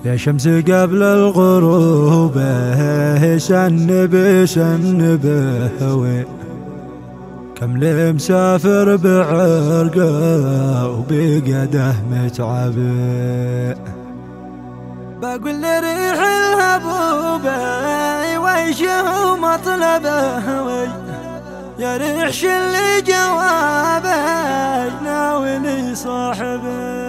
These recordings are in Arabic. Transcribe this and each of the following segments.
يا شمس قبل الغروب سنبه سنبه هوي كم لي مسافر بعرقه وبقده متعب. بقول لريح الهبوبة ويشه مطلبه هوي يا ريح شلي جوابه ناولي صاحبه.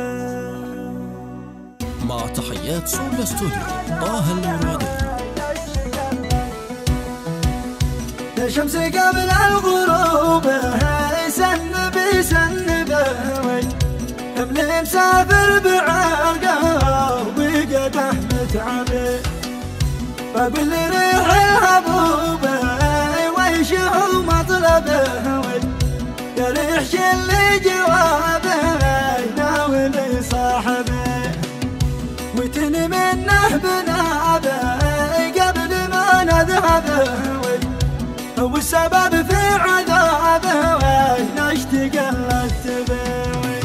مع تحيات سول استوديو طه المرادي. يا شمس قبل الغروب سنبي سنبه كم لي مسافر بعرقه وبقده متعب. بقول لي ريح الهبوبه ويشه مطلبه يا ريح شلي جوابه ناولي صاحبه. وتني منه بنابه قبل ما نذهبه والسبب في عذابه نشتاق للتبوي.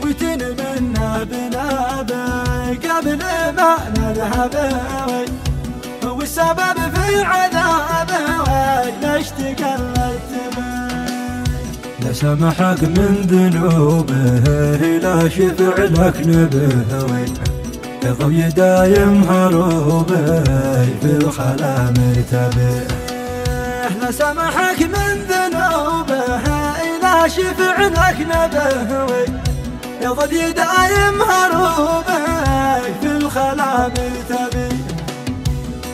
وتني منه بنابه قبل ما نذهبه والسبب في عذابه نشتاق للتبوي. لا سمحك من ذنوبه لا شفع لك نبه يضوي دايم هروبه في الخلا مرتبه. لا سمحك من ذنوبه لا شفع لك نبه يضوي دايم هروبه في الخلا مرتبه.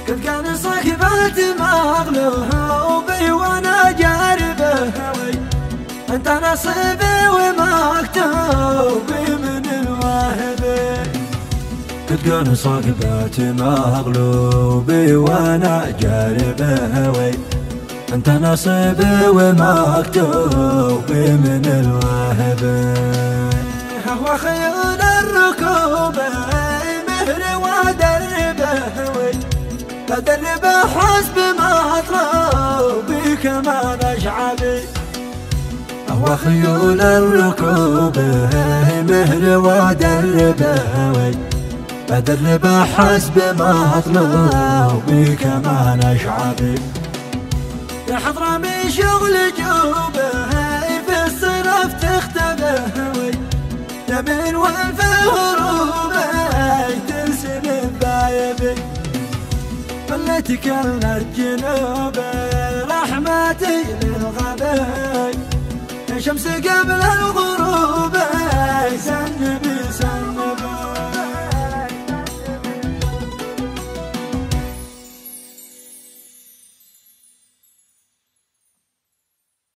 قد كان صاحباتي مغلوبي وانا جاربه انت نصيبي ومكتوبي من الواهبه. قد كان صاحباتي مغلوبي وانا جاربه انت نصيبي ومكتوبي من الواهبه. هو خيول الركوب مهر ودربه بدربه حسب مطلوبي كمان اشعبي. هو خيول الركوب مهر ودربه بدربه حسب مطلوبي كمان اشعبي. يا حضرة من شغل جوبه في الصرف تختبه يمين وين في هروبه ترسم بايبي. خليتك الجنوب رحمتي للغبي يا شمس قبل الغروب سنبي